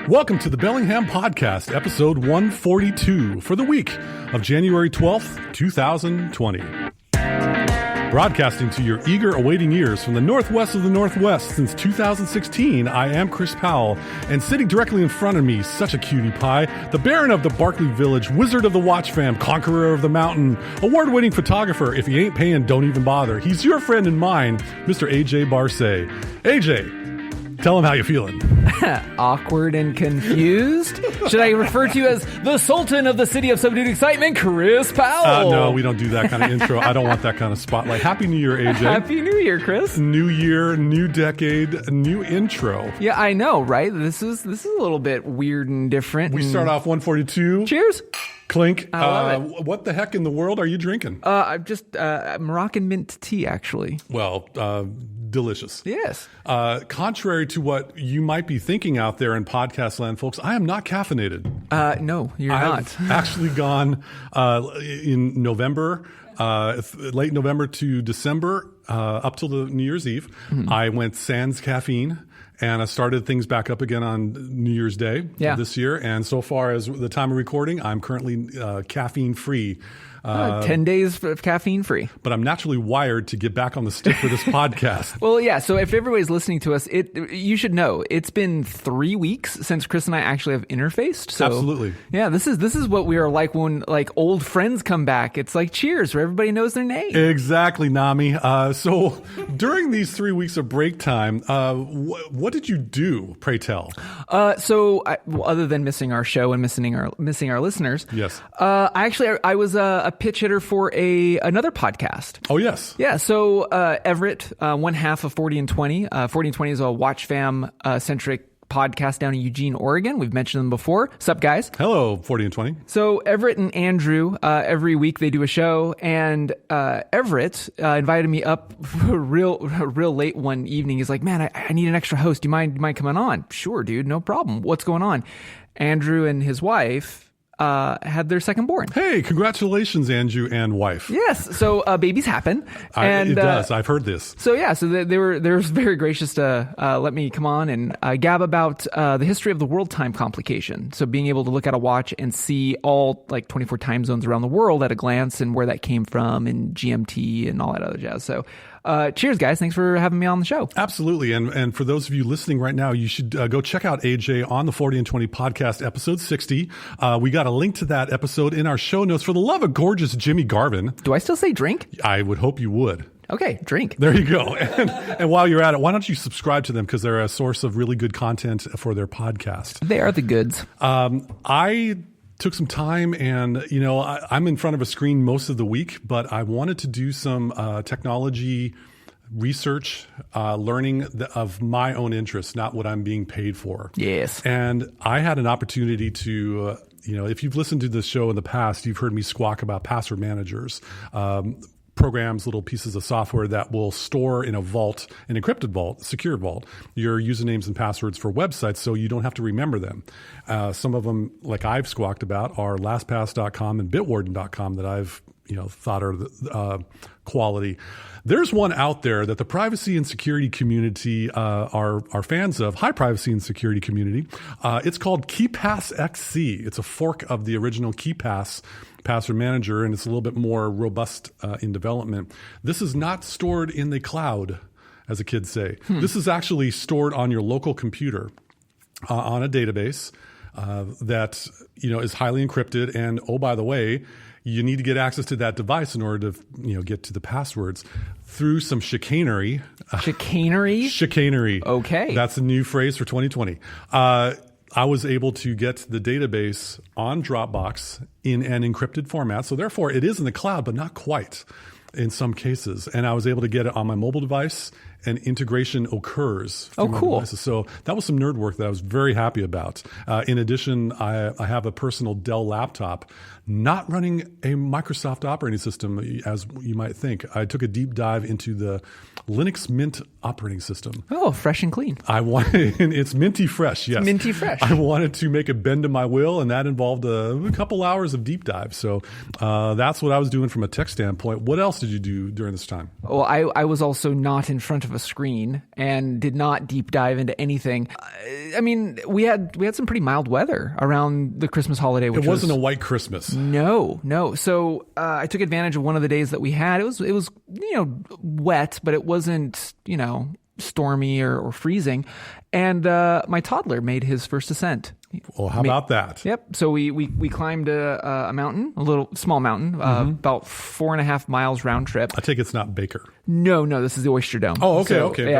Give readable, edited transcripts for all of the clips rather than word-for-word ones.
Welcome to the Bellingham Podcast, episode 142 for the week of January 12th, 2020. Broadcasting to your eager awaiting ears from the northwest of the Northwest since 2016, I am Chris Powell, and sitting directly in front of me, such a cutie pie, the Baron of the Barclay Village, Wizard of the Watch Fam, Conqueror of the Mountain, award-winning photographer. If he ain't paying, don't even bother. He's your friend and mine, Mr. AJ Barsay. AJ, tell him how you feeling. Awkward and confused? Should I refer to you as the Sultan of the City of Subdued Excitement, Chris Powell? No, we don't do that kind of intro. I don't want that kind of spotlight. Happy New Year, AJ. Happy New Year, Chris. New year, new decade, new intro. Yeah, I know, right? This is a little bit weird and different. We start off 142. Cheers. Clink. I love it. What the heck in the world are you drinking? I'm just Moroccan mint tea, actually. Well, delicious. Yes. Contrary to what you might be thinking out there in podcast land, folks, I am not caffeinated. No, you're I've not. actually gone in November, late November to December, up till the New Year's Eve. Mm-hmm. I went sans caffeine. And I started things back up again on New Year's Day this year. And so far as the time of recording, I'm currently caffeine free. 10 days of caffeine free. But I'm naturally wired to get back on the stick for this podcast. Well, yeah. So if everybody's listening to us, you should know it's been 3 weeks since Chris and I actually have interfaced. So, absolutely. Yeah, this is what we are like when old friends come back. It's like Cheers, where everybody knows their name. Exactly, Nami. So during these 3 weeks of break time, what did you do? Pray tell. Other than missing our show and missing our listeners, yes. I was a pitch hitter for another podcast. Oh, yes. Yeah. So Everett, one half of 40 and 20. 40 and 20 is a watch fam centric podcast down in Eugene, Oregon. We've mentioned them before. Sup, guys? Hello, 40 and 20. So Everett and Andrew, every week they do a show, and Everett invited me up real late one evening. He's like, man, I need an extra host. Do you mind coming on? Sure, dude. No problem. What's going on? Andrew and his wife had their second born. Hey, congratulations, Andrew and wife. Yes. So babies happen. It does. I've heard this. So yeah, so they were very gracious to let me come on and gab about the history of the world time complication. So being able to look at a watch and see all 24 time zones around the world at a glance and where that came from and GMT and all that other jazz. So cheers, guys. Thanks for having me on the show. Absolutely. And for those of you listening right now, you should go check out AJ on the 40 and 20 podcast, episode 60. We got a link to that episode in our show notes. For the love of gorgeous Jimmy Garvin. Do I still say drink? I would hope you would. Okay, drink. There you go. And while you're at it, why don't you subscribe to them, because they're a source of really good content for their podcast. They are the goods. I took some time and, I'm in front of a screen most of the week, but I wanted to do some technology research, learning of my own interest, not what I'm being paid for. Yes. And I had an opportunity to, if you've listened to this show in the past, you've heard me squawk about password managers. Programs, little pieces of software that will store in a vault, an encrypted vault, secure vault, your usernames and passwords for websites so you don't have to remember them. Some of them, like I've squawked about, are LastPass.com and Bitwarden.com that I've thought are quality. There's one out there that the privacy and security community are fans of, high privacy and security community. It's called KeePassXC. It's a fork of the original KeePass password manager, and it's a little bit more robust in development. This is not stored in the cloud, as the kids say. This is actually stored on your local computer on a database that is highly encrypted. And oh, by the way, you need to get access to that device in order to get to the passwords through some chicanery. Chicanery? Chicanery. Okay. That's a new phrase for 2020. I was able to get the database on Dropbox in an encrypted format. So therefore, it is in the cloud, but not quite in some cases. And I was able to get it on my mobile device, and integration occurs. Oh, cool. Devices. So that was some nerd work that I was very happy about. In addition, I have a personal Dell laptop, not running a Microsoft operating system, as you might think. I took a deep dive into the Linux Mint operating system. Oh, fresh and clean. It's minty fresh, yes. It's minty fresh. I wanted to make a bend to my will, and that involved a couple hours of deep dive. So that's what I was doing from a tech standpoint. What else did you do during this time? Well, I was also not in front of a screen and did not deep dive into anything. I mean, we had some pretty mild weather around the Christmas holiday. Which it wasn't a white Christmas. No. So I took advantage of one of the days that we had. It was wet, but it wasn't stormy or freezing. And my toddler made his first ascent. Well, how about that? Yep. So we climbed a mountain, a little small mountain, about 4.5 miles round trip. I take it's not Baker. No, this is the Oyster Dome. Oh, okay, So, okay.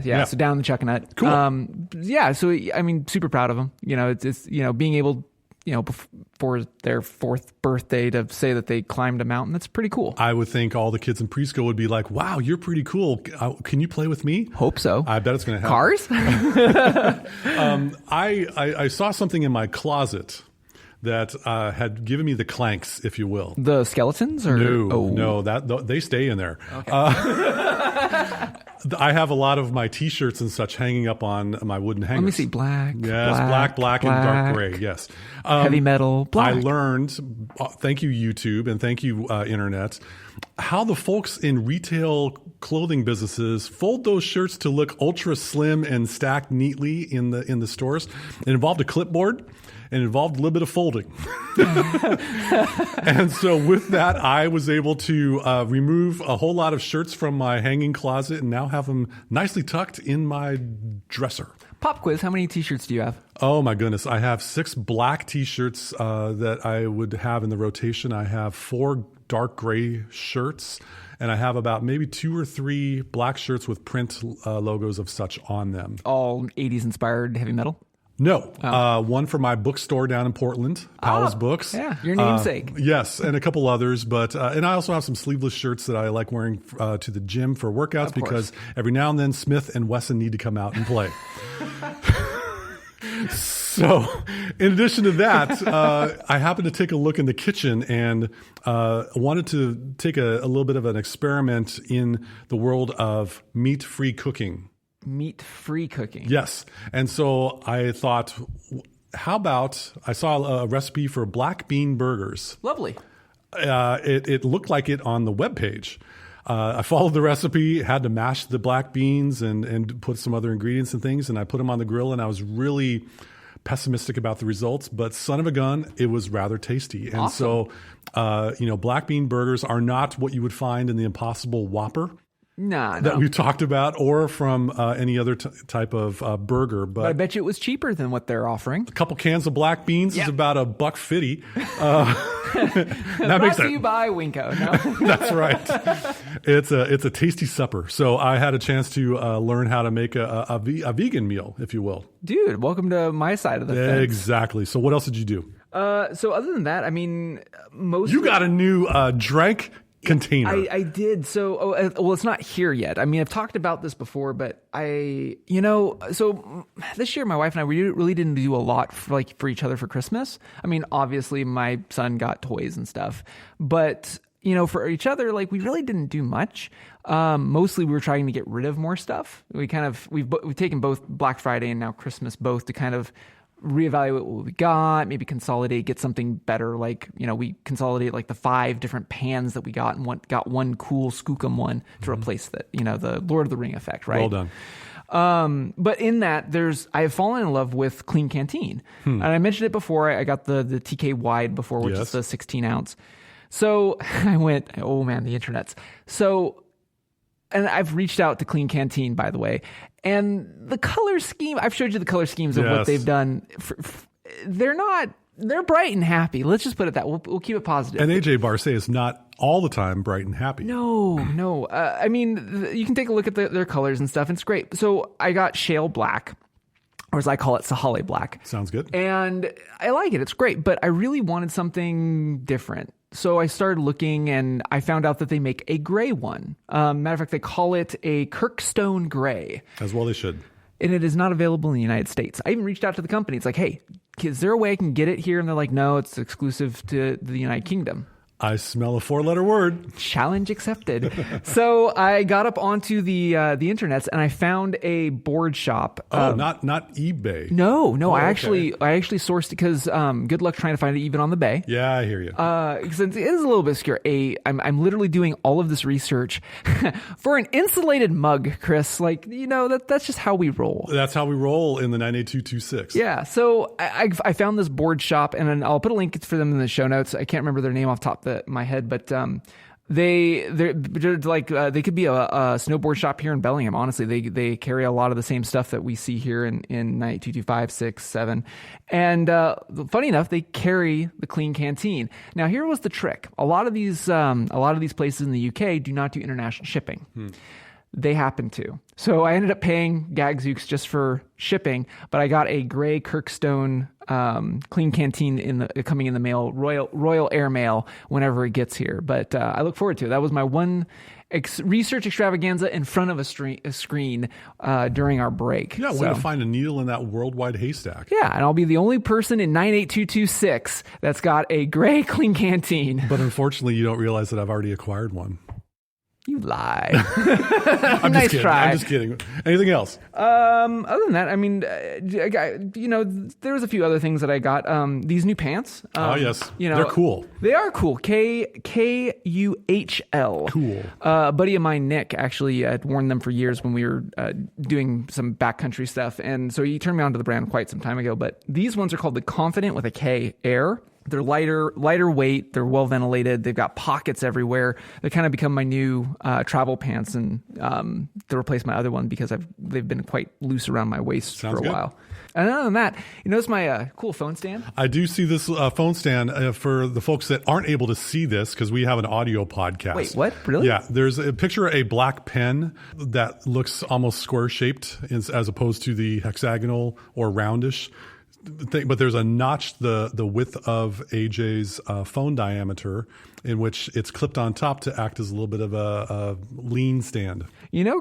Yeah. So down the Chuckanut. Cool. So I mean, super proud of them. It's being able, before their 4th birthday to say that they climbed a mountain. That's pretty cool. I would think all the kids in preschool would be like, wow, you're pretty cool. Can you play with me? Hope so. I bet it's going to happen. Cars? I saw something in my closet that had given me the clanks, if you will. The skeletons? Or No, they stay in there. Okay. I have a lot of my T-shirts and such hanging up on my wooden hangers. Let me see. Black. Yes, black, and dark gray. Yes. Heavy metal. Black. I learned, thank you YouTube and thank you Internet, how the folks in retail clothing businesses fold those shirts to look ultra slim and stacked neatly in the stores. It involved a clipboard. And it involved a little bit of folding. And so with that, I was able to remove a whole lot of shirts from my hanging closet and now have them nicely tucked in my dresser. Pop quiz, how many T-shirts do you have? Oh, my goodness. I have 6 black T-shirts that I would have in the rotation. I have 4 dark gray shirts. And I have about maybe 2 or 3 black shirts with print logos of such on them. All 80s inspired heavy metal? No, one for my bookstore down in Portland, Powell's Books. Yeah, your namesake. Yes, and a couple others, but and I also have some sleeveless shirts that I like wearing to the gym for workouts because every now and then Smith and Wesson need to come out and play. So, in addition to that, I happened to take a look in the kitchen and wanted to take a little bit of an experiment in the world of meat-free cooking. Meat-free cooking. Yes. And so I thought, how about, I saw a recipe for black bean burgers. Lovely. It looked like it on the webpage. I followed the recipe, had to mash the black beans and put some other ingredients and things, and I put them on the grill, and I was really pessimistic about the results, but son of a gun, it was rather tasty. And awesome. So, black bean burgers are not what you would find in the Impossible Whopper. That we've talked about, or from any other type of burger. But I bet you it was cheaper than what they're offering. A couple cans of black beans is about $1.50. Brought to you by Winco. No? That's right. It's a tasty supper. So I had a chance to learn how to make a vegan meal, if you will. Dude, welcome to my side of the fence. Exactly. So what else did you do? So other than that, I mean, you got a new drank container. I did. So, well, it's not here yet. I mean, I've talked about this before, but so this year, my wife and I, we really didn't do a lot for each other for Christmas. I mean, obviously my son got toys and stuff, but for each other, we really didn't do much. Mostly we were trying to get rid of more stuff. We've taken both Black Friday and now Christmas both to kind of reevaluate what we got, maybe consolidate, get something better. We consolidate the 5 different pans that we got and got one cool skookum one to replace that, the Lord of the Ring effect, right? Well done. But in that, I have fallen in love with Klean Kanteen. And I mentioned it before. I got the TK wide before, which is the 16 ounce. So I went, oh man, the internets. And I've reached out to Klean Kanteen, by the way. And the color scheme, I've showed you the color schemes of what they've done. They're bright and happy. Let's just put it that. We'll keep it positive. And AJ Barce is not all the time bright and happy. No. I mean, you can take a look at their colors and stuff. And it's great. So I got Shale Black, or as I call it, Sahale Black. Sounds good. And I like it. It's great. But I really wanted something different. So I started looking and I found out that they make a gray one. Matter of fact, they call it a Kirkstone gray. As well they should. And it is not available in the United States. I even reached out to the company. It's like, hey, is there a way I can get it here? And they're like, no, it's exclusive to the United Kingdom. I smell a 4-letter word. Challenge accepted. So I got up onto the internets and I found a board shop. Not eBay. No. Oh, I actually sourced it because good luck trying to find it even on the Bay. Yeah, I hear you. Because it is a little bit obscure. I'm literally doing all of this research for an insulated mug, Chris. Like, that's just how we roll. That's how we roll in the 98226. Yeah. So I found this board shop, and I'll put a link for them in the show notes. I can't remember their name off the top of my head, but they're like they could be a snowboard shop here in Bellingham. Honestly, they carry a lot of the same stuff that we see here in 98225, 6, 7. And funny enough, they carry the Klean Kanteen. Now, here was the trick: a lot of these places in the UK do not do international shipping. They happen to. So I ended up paying Gagzooks just for shipping, but I got a gray Kirkstone Klean Kanteen coming in the mail, Royal Air Mail, whenever it gets here. But I look forward to it. That was my one research extravaganza in front of a screen during our break. Yeah, way to find a needle in that worldwide haystack. Yeah, and I'll be the only person in 98226 that's got a gray Klean Kanteen. But unfortunately, you don't realize that I've already acquired one. You lie. Nice try. I'm just kidding. Anything else? Other than that, I mean, there was a few other things that I got. These new pants. Oh yes, they're cool. They are cool. KUHL. Cool. A buddy of mine, Nick, actually had worn them for years when we were doing some backcountry stuff, and so he turned me on to the brand quite some time ago. But these ones are called the Konfidant with a K Air. They're lighter weight. They're well ventilated. They've got pockets everywhere. They kind of become my new travel pants, and to replace my other one because they've been quite loose around my waist for a while. And other than that, you notice my cool phone stand? I do see this phone stand for the folks that aren't able to see this because we have an audio podcast. Wait, what? Really? Yeah. There's a picture of a black pen that looks almost square shaped as opposed to the hexagonal or roundish thing, but there's a notch the width of AJ's phone diameter in which it's clipped on top to act as a little bit of a lean stand.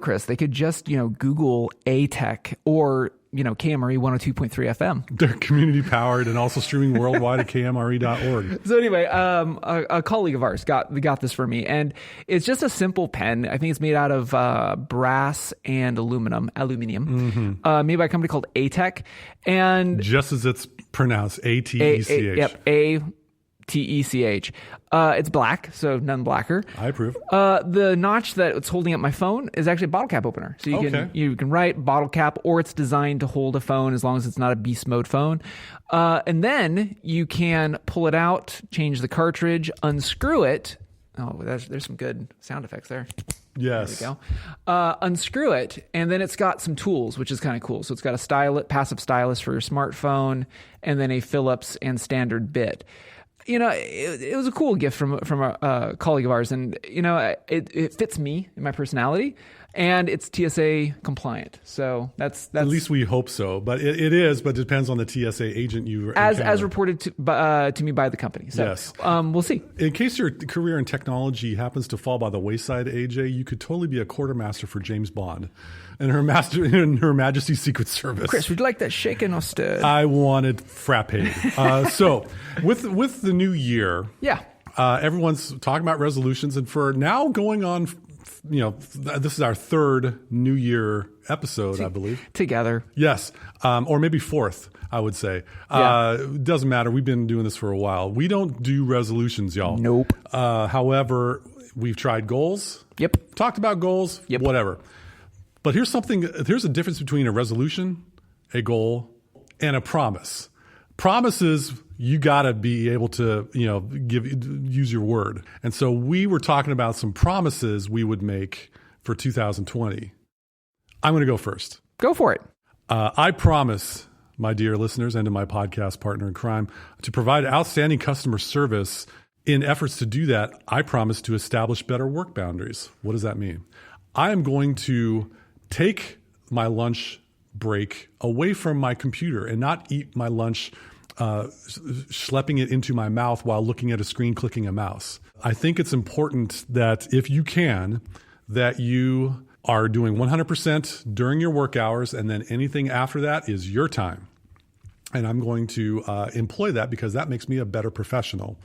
Chris, they could just, Google ATECH or, KMRE 102.3 FM. They're community powered and also streaming worldwide at kmre.org. So anyway, a colleague of ours got this for me, and it's just a simple pen. I think it's made out of brass and aluminium, made by a company called ATECH. And just as it's pronounced, ATECH. Yep, ATECH. It's black, so none blacker. I approve. The notch that it's holding up my phone is actually a bottle cap opener. So you can write bottle cap, or it's designed to hold a phone as long as it's not a beast mode phone. And then you can pull it out, change the cartridge, unscrew it. Oh, there's some good sound effects there. Yes. There we go. Unscrew it, and then it's got some tools, which is kind of cool. So it's got a passive stylus for your smartphone, and then a Phillips and standard bit. It was a cool gift from a colleague of ours, and it fits me and my personality, and it's TSA compliant. So that's at least we hope so. But it is, but it depends on the TSA agent you as reported to me by the company. So yes. We'll see. In case your career in technology happens to fall by the wayside, AJ, you could totally be a quartermaster for James Bond and Her Majesty's Secret Service. Chris, would you like that shaken or stirred? I wanted frappe. So with the new year, everyone's talking about resolutions, and for now going on, this is our third New Year episode, I believe. Together. Yes. Or maybe fourth, I would say. It doesn't matter. We've been doing this for a while. We don't do resolutions, y'all. Nope. However, we've tried goals. Yep. Talked about goals. Yep. Whatever. But here's a difference between a resolution, a goal, and a promise. Promises, you got to be able to, use your word. And so we were talking about some promises we would make for 2020. I'm going to go first. Go for it. I promise, my dear listeners, and to my podcast partner in crime, to provide outstanding customer service. In efforts to do that, I promise to establish better work boundaries. What does that mean? I am going to take my lunch break away from my computer and not eat my lunch schlepping it into my mouth while looking at a screen, clicking a mouse. I think it's important that if you can, that you are doing 100% during your work hours, and then anything after that is your time. And I'm going to employ that because that makes me a better professional.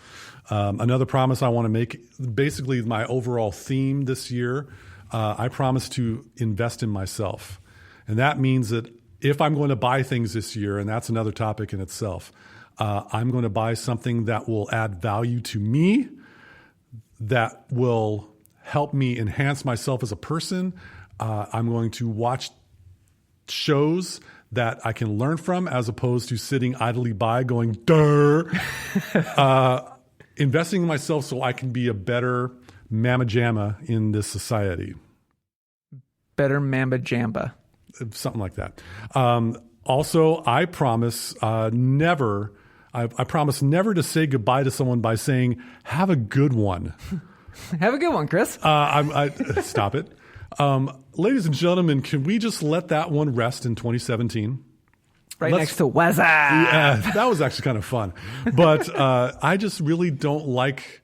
Another promise I want to make, basically my overall theme this year, I promise to invest in myself. And that means that if I'm going to buy things this year, and that's another topic in itself, I'm going to buy something that will add value to me, that will help me enhance myself as a person. I'm going to watch shows that I can learn from as opposed to sitting idly by going, durr. Investing in myself so I can be a better mamma jamma in this society. Better mamba jamba. Something like that. Also, I promise never to say goodbye to someone by saying, have a good one. Have a good one, Chris. Stop it. Ladies and gentlemen, can we just let that one rest in 2017? Next to Wazza. Yeah, that was actually kind of fun. But I just really don't like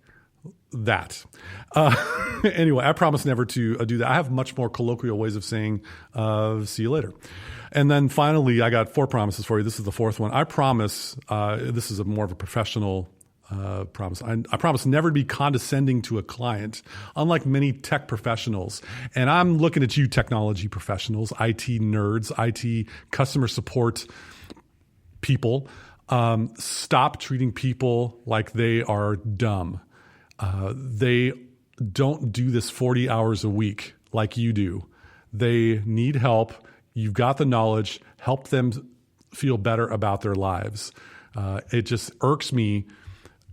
that. Anyway, I promise never to do that. I have much more colloquial ways of saying see you later. And then finally, I got 4 promises for you. This is the 4th one. I promise, this is more of a professional promise. I promise never to be condescending to a client, unlike many tech professionals. And I'm looking at you, technology professionals, IT nerds, IT customer support people. Stop treating people like they are dumb. They don't do this 40 hours a week like you do. They need help. You've got the knowledge. Help them feel better about their lives. It just irks me.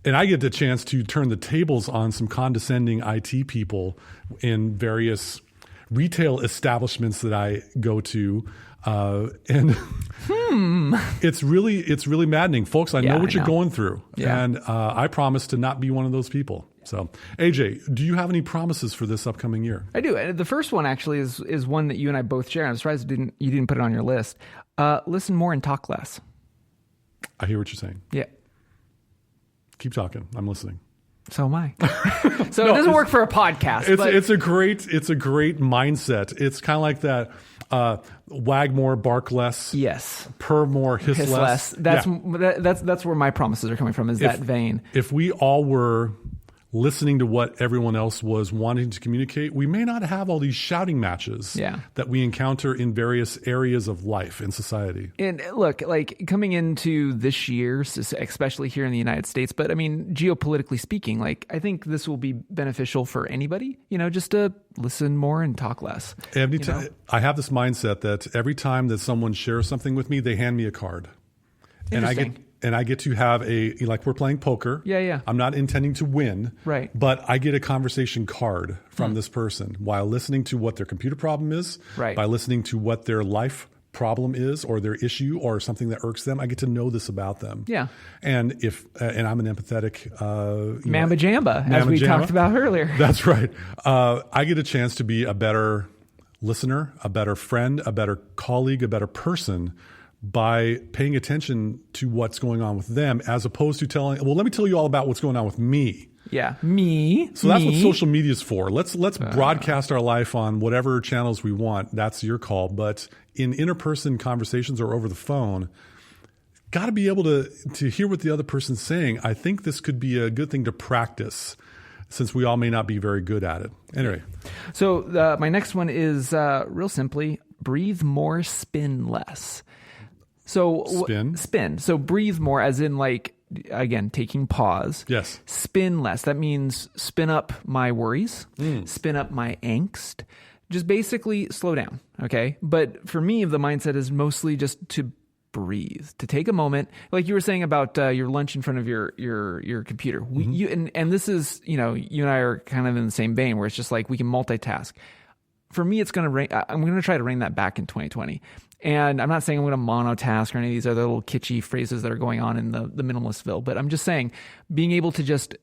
And I get the chance to turn the tables on some condescending IT people in various retail establishments that I go to. And it's really maddening. Folks, I know what you're going through. Yeah. And I promise to not be one of those people. So, AJ, do you have any promises for this upcoming year? I do. The first one actually is one that you and I both share. I'm surprised you didn't put it on your list. Listen more and talk less. I hear what you're saying. Yeah. Keep talking. I'm listening. So am I. So it doesn't work for a podcast. It's a great mindset. It's kind of like that. Wag more, bark less. Yes. Purr more, hiss less. That's where my promises are coming from. That vein. If we all were listening to what everyone else was wanting to communicate, we may not have all these shouting matches that we encounter in various areas of life in society. And look, like coming into this year, especially here in the United States, but I mean, geopolitically speaking, like I think this will be beneficial for anybody, just to listen more and talk less. I have this mindset that every time that someone shares something with me, they hand me a card. And I get to have like we're playing poker. Yeah. I'm not intending to win. Right. But I get a conversation card from this person while listening to what their computer problem is. Right. By listening to what their life problem is or their issue or something that irks them. I get to know this about them. Yeah. And and I'm an empathetic, Mamba Jamba, as we talked about earlier. That's right. I get a chance to be a better listener, a better friend, a better colleague, a better person by paying attention to what's going on with them as opposed to let me tell you all about what's going on with me. Yeah. Me. So that's what social media is for. Let's broadcast our life on whatever channels we want. That's your call. But in interperson conversations or over the phone, got to be able to hear what the other person's saying. I think this could be a good thing to practice since we all may not be very good at it. Anyway. So my next one is real simply, breathe more, spin less. So spin. So breathe more as in like, again, taking pause. Yes. Spin less. That means spin up my worries, spin up my angst, just basically slow down. Okay. But for me, the mindset is mostly just to breathe, to take a moment. Like you were saying about your lunch in front of your computer. And this is, you and I are kind of in the same vein where it's just like we can multitask. For me, I'm going to try to rein that back in 2020. And I'm not saying I'm going to monotask or any of these other little kitschy phrases that are going on in the Minimalistville, but I'm just saying being able to just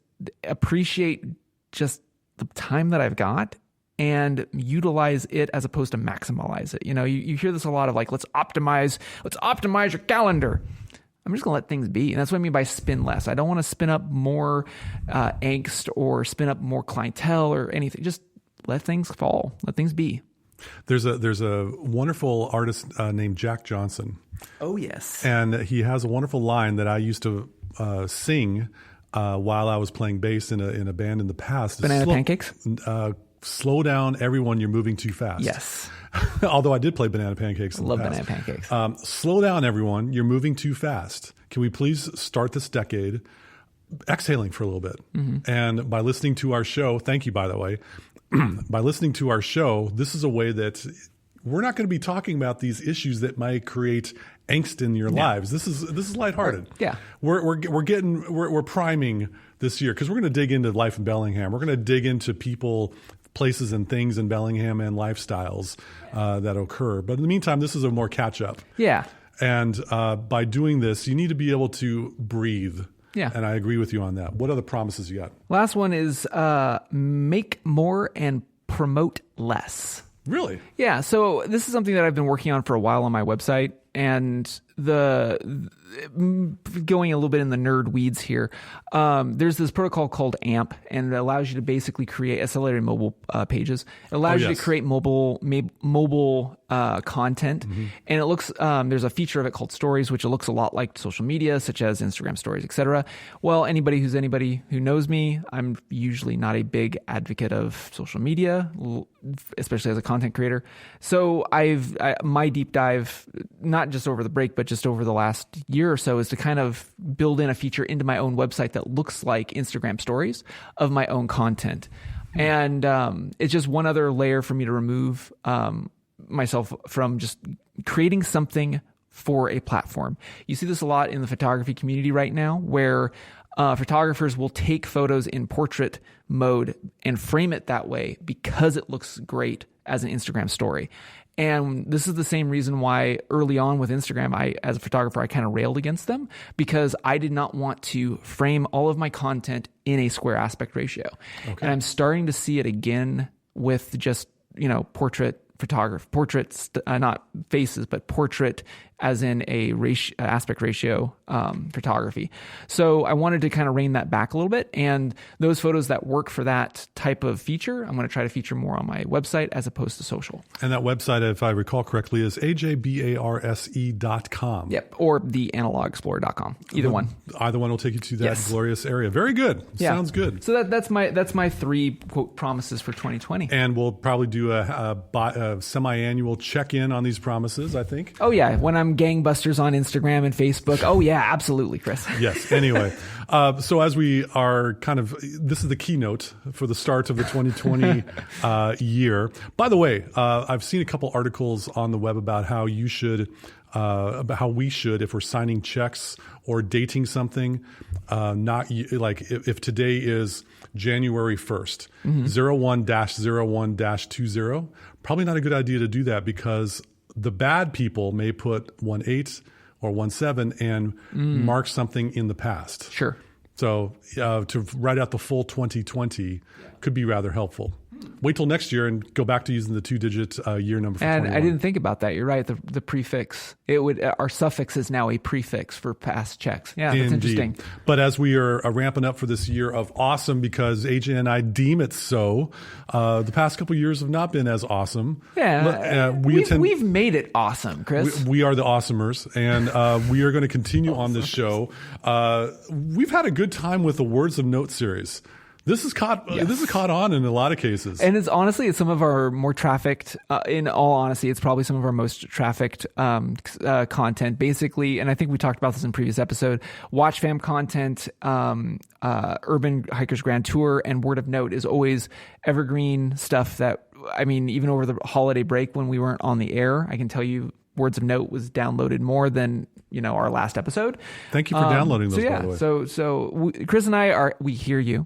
appreciate just the time that I've got and utilize it as opposed to maximize it. You hear this a lot of like, let's optimize your calendar. I'm just going to let things be. And that's what I mean by spin less. I don't want to spin up more angst or spin up more clientele or anything. Just let things fall. Let things be. There's a wonderful artist named Jack Johnson. Oh, yes. And he has a wonderful line that I used to sing while I was playing bass in a band in the past. Banana pancakes? Slow down, everyone, you're moving too fast. Yes. Although I did play banana pancakes in the past. Love banana pancakes. Slow down, everyone, you're moving too fast. Can we please start this decade exhaling for a little bit? Mm-hmm. And by listening to our show, thank you, by the way, by listening to our show, this is a way that we're not going to be talking about these issues that might create angst in your lives. This is lighthearted. Yeah. We're priming this year because we're going to dig into life in Bellingham. We're going to dig into people, places, and things in Bellingham and lifestyles that occur. But in the meantime, this is a more catch up. Yeah. And by doing this, you need to be able to breathe. Yeah. And I agree with you on that. What other promises you got? Last one is make more and promote less. Really? Yeah. So this is something that I've been working on for a while on my website, and going a little bit in the nerd weeds here. There's this protocol called AMP, and it allows you to basically create accelerated mobile pages. It allows you to create mobile content, and it looks there's a feature of it called Stories, which it looks a lot like social media, such as Instagram Stories, etc. Well, anybody who knows me, I'm usually not a big advocate of social media, especially as a content creator. So my deep dive, not just over the break, but just over the last year or so, is to kind of build in a feature into my own website that looks like Instagram Stories of my own content. And it's just one other layer for me to remove myself from just creating something for a platform. You see this a lot in the photography community right now, where photographers will take photos in portrait mode and frame it that way because it looks great as an Instagram story. And this is the same reason why early on with Instagram, as a photographer, I kind of railed against them, because I did not want to frame all of my content in a square aspect ratio. Okay. And I'm starting to see it again with just, portrait photography, portraits, not faces, but portrait as in a aspect ratio photography. So I wanted to kind of rein that back a little bit. And those photos that work for that type of feature, I'm going to try to feature more on my website as opposed to social. And that website, if I recall correctly, is ajbarse.com. Yep. Or theanalogexplorer.com. Either one will take you to that glorious area. Very good. Yeah. Sounds good. So that's my 3 quote promises for 2020. And we'll probably do a semi-annual check-in on these promises, I think. Oh yeah. When I'm gangbusters on Instagram and Facebook. Oh yeah, absolutely, Chris. Yes. Anyway, so as we are this is the keynote for the start of the 2020 year. By the way, I've seen a couple articles on the web about how we should, if we're signing checks or dating something, not like if today is January 1st, 01-01-20, probably not a good idea to do that, because the bad people may put 18 or 17 and mark something in the past. Sure. So to write out the full 2020 could be rather helpful. Wait till next year and go back to using the 2-digit year number for 21. And I didn't think about that. You're right. The prefix, our suffix is now a prefix for past checks. Yeah, that's interesting. But as we are ramping up for this year of awesome, because AJ and I deem it so, the past couple of years have not been as awesome. Yeah, we've made it awesome, Chris. We are the awesomers, and we are going to continue on this show. We've had a good time with the Words of Note series. This is caught on in a lot of cases. And it's some of our more trafficked, in all honesty, it's probably some of our most trafficked content, basically. And I think we talked about this in a previous episode. Watch fam content, Urban Hikers Grand Tour, and Word of Note is always evergreen stuff that, even over the holiday break when we weren't on the air, I can tell you Words of Note was downloaded more than, our last episode. Thank you for downloading those, by the way. So Chris and I we hear you.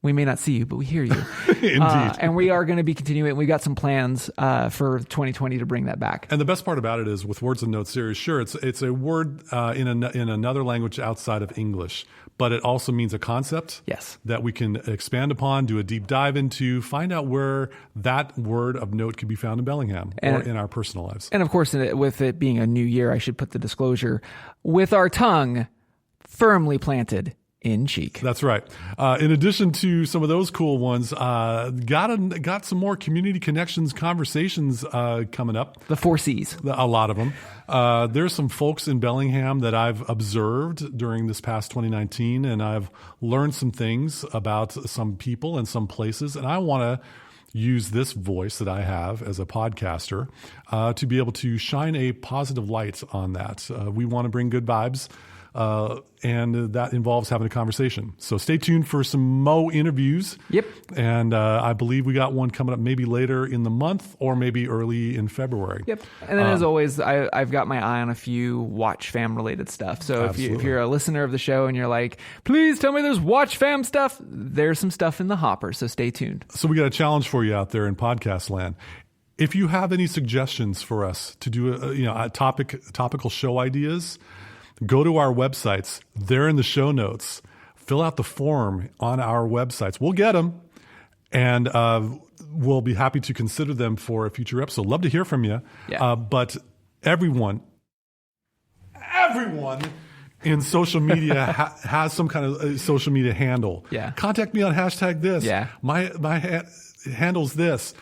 We may not see you, but we hear you. Indeed. And we are going to be continuing. We've got some plans for 2020 to bring that back. And the best part about it is with Words and Notes series, sure, it's a word in another language outside of English, but it also means a concept that we can expand upon, do a deep dive into, find out where that word of note could be found in Bellingham or in our personal lives. And of course, with it being a new year, I should put the disclosure, with our tongue firmly planted in cheek. That's right. In addition to some of those cool ones, got some more community connections conversations coming up. The 4 C's. A lot of them. There's some folks in Bellingham that I've observed during this past 2019, and I've learned some things about some people and some places, and I want to use this voice that I have as a podcaster to be able to shine a positive light on that. We want to bring good vibes. And that involves having a conversation. So stay tuned for some Mo interviews. Yep. And I believe we got one coming up maybe later in the month or maybe early in February. Yep. And then as always, I've got my eye on a few Watch Fam related stuff. So if you're a listener of the show and you're like, please tell me there's Watch Fam stuff, there's some stuff in the hopper. So stay tuned. So we got a challenge for you out there in podcast land. If you have any suggestions for us to do topical show ideas, go to our websites. They're in the show notes. Fill out the form on our websites. We'll get them, and we'll be happy to consider them for a future episode. Love to hear from you. Yeah. But everyone in social media has some kind of social media handle. Yeah. Contact me on #this. Yeah. My handle's this.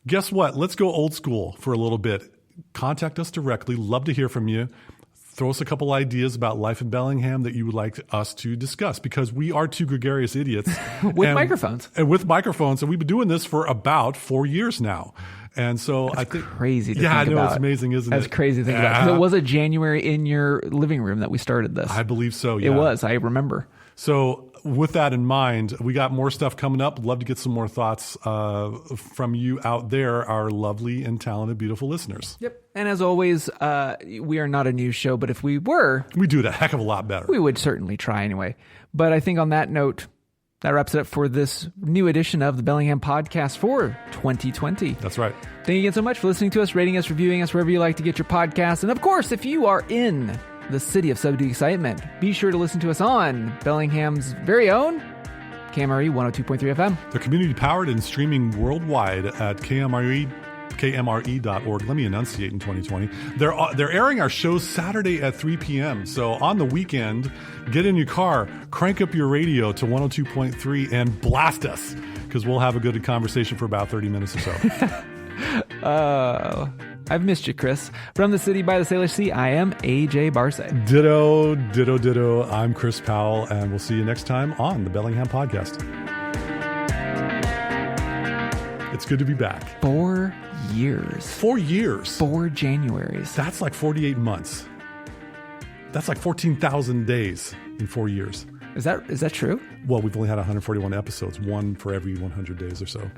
Guess what? Let's go old school for a little bit. Contact us directly. Love to hear from you. Throw us a couple ideas about life in Bellingham that you would like us to discuss, because we are two gregarious idiots. With microphones. And with microphones. And we've been doing this for about 4 years now. And so That's I think crazy to think I about. know, it's amazing, isn't it? That's crazy to think about. 'Cause it was a January in your living room that we started this. I believe so, yeah. It was. I remember. So with that in mind, we got more stuff coming up. Love to get some more thoughts from you out there, our lovely and talented, beautiful listeners. Yep. And as always, we are not a news show, but if we were, we do it a heck of a lot better. We would certainly try anyway. But I think on that note, that wraps it up for this new edition of the Bellingham Podcast for 2020. That's right. Thank you again so much for listening to us, rating us, reviewing us, wherever you like to get your podcasts. And of course, if you are in the city of subdued excitement, be sure to listen to us on Bellingham's very own KMRE 102.3 FM. They're community powered and streaming worldwide at KMRE.org. Let me enunciate in 2020. They're airing our shows Saturday at 3 p.m. So on the weekend, get in your car, crank up your radio to 102.3 and blast us, because we'll have a good conversation for about 30 minutes or so. I've missed you, Chris. From the city by the Salish Sea, I am AJ Barsay. Ditto, ditto, ditto. I'm Chris Powell, and we'll see you next time on the Bellingham Podcast. It's good to be back. 4 years. 4 years. 4 Januaries. That's like 48 months. That's like 14,000 days in 4 years. Is that true? Well, we've only had 141 episodes, one for every 100 days or so.